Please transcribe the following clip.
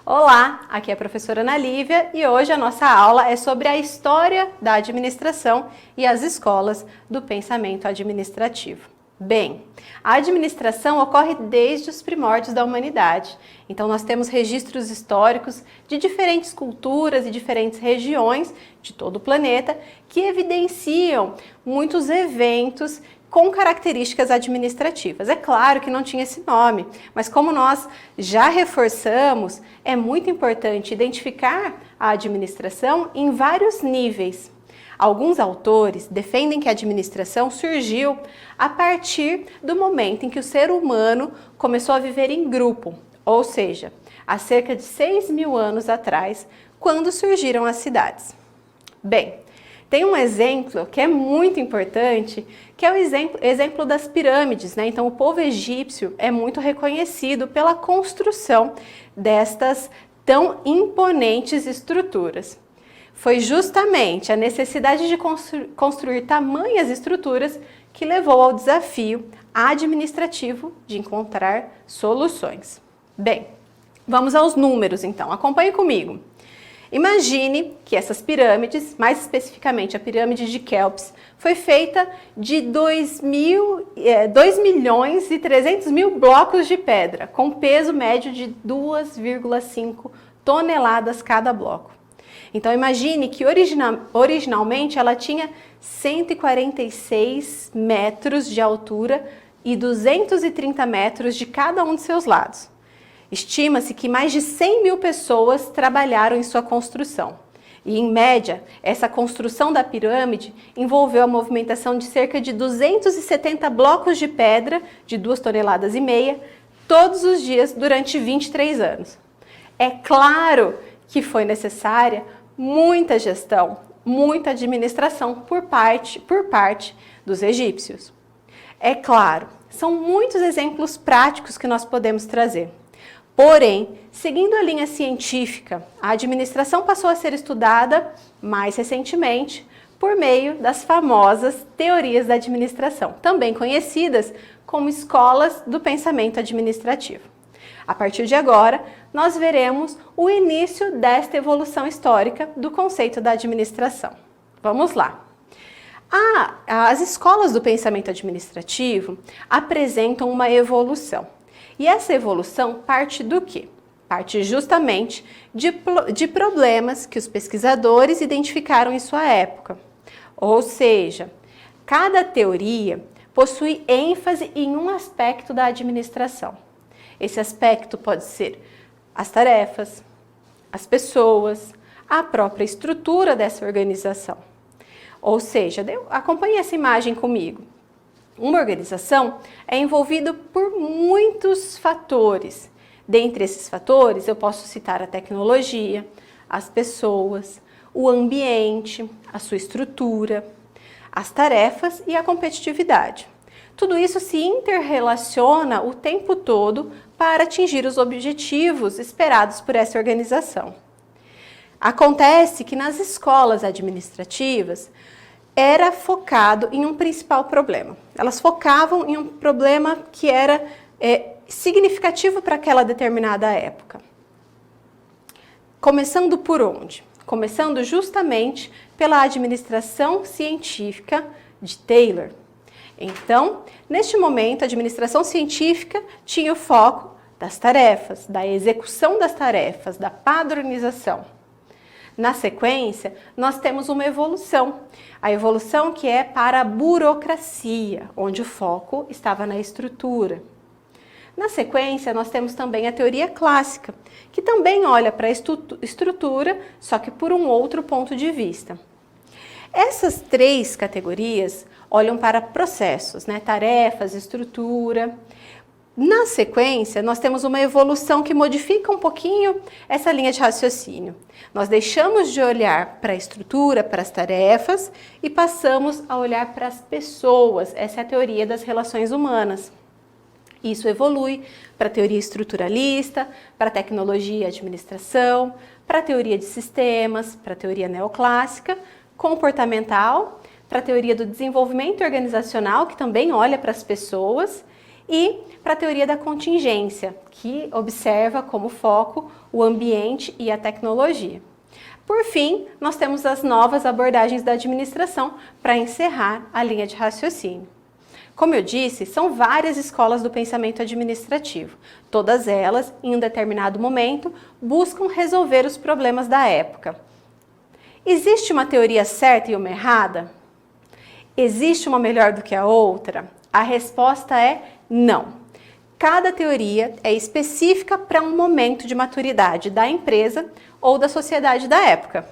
Olá, aqui é a professora Ana Lívia e hoje a nossa aula é sobre a história da administração e as escolas do pensamento administrativo. Bem, a administração ocorre desde os primórdios da humanidade, então nós temos registros históricos de diferentes culturas e diferentes regiões de todo o planeta que evidenciam muitos eventos com características administrativas. É claro que não tinha esse nome, mas como nós já reforçamos, é muito importante identificar a administração em vários níveis. Alguns autores defendem que a administração surgiu a partir do momento em que o ser humano começou a viver em grupo, ou seja, há cerca de 6.000 anos atrás, quando surgiram as cidades. Bem, tem um exemplo que é muito importante, que é o exemplo das pirâmides, né? Então, o povo egípcio é muito reconhecido pela construção destas tão imponentes estruturas. Foi justamente a necessidade de construir tamanhas estruturas que levou ao desafio administrativo de encontrar soluções. Bem, vamos aos números então, acompanhe comigo. Imagine que essas pirâmides, mais especificamente a pirâmide de Quéops, foi feita de 2.300.000 blocos de pedra, com peso médio de 2,5 toneladas cada bloco. Então imagine que originalmente ela tinha 146 metros de altura e 230 metros de cada um de seus lados. Estima-se que mais de 100.000 pessoas trabalharam em sua construção. E, em média, essa construção da pirâmide envolveu a movimentação de cerca de 270 blocos de pedra de 2,5 toneladas todos os dias durante 23 anos. É claro que foi necessária muita gestão, muita administração por parte dos egípcios. É claro, são muitos exemplos práticos que nós podemos trazer. Porém, seguindo a linha científica, a administração passou a ser estudada mais recentemente por meio das famosas teorias da administração, também conhecidas como escolas do pensamento administrativo. A partir de agora, nós veremos o início desta evolução histórica do conceito da administração. Vamos lá! As escolas do pensamento administrativo apresentam uma evolução. E essa evolução parte do quê? Parte justamente de problemas que os pesquisadores identificaram em sua época. Ou seja, cada teoria possui ênfase em um aspecto da administração. Esse aspecto pode ser as tarefas, as pessoas, a própria estrutura dessa organização. Ou seja, acompanhe essa imagem comigo. Uma organização é envolvida por muitos fatores. Dentre esses fatores, eu posso citar a tecnologia, as pessoas, o ambiente, a sua estrutura, as tarefas e a competitividade. Tudo isso se interrelaciona o tempo todo para atingir os objetivos esperados por essa organização. Acontece que nas escolas administrativas, era focado em um principal problema. Elas focavam em um problema que era significativo para aquela determinada época. Começando por onde? Começando justamente pela administração científica de Taylor. Então, neste momento, a administração científica tinha o foco das tarefas, da execução das tarefas, da padronização. Na sequência, nós temos uma evolução, a evolução que é para a burocracia, onde o foco estava na estrutura. Na sequência, nós temos também a teoria clássica, que também olha para a estrutura, só que por um outro ponto de vista. Essas três categorias olham para processos, né? Tarefas, estrutura. Na sequência, nós temos uma evolução que modifica um pouquinho essa linha de raciocínio. Nós deixamos de olhar para a estrutura, para as tarefas e passamos a olhar para as pessoas. Essa é a teoria das relações humanas. Isso evolui para a teoria estruturalista, para a tecnologia e administração, para a teoria de sistemas, para a teoria neoclássica, comportamental, para a teoria do desenvolvimento organizacional, que também olha para as pessoas, E para a teoria da contingência, que observa como foco o ambiente e a tecnologia. Por fim, nós temos as novas abordagens da administração para encerrar a linha de raciocínio. Como eu disse, são várias escolas do pensamento administrativo. Todas elas, em um determinado momento, buscam resolver os problemas da época. Existe uma teoria certa e uma errada? Existe uma melhor do que a outra? A resposta é não. Cada teoria é específica para um momento de maturidade da empresa ou da sociedade da época.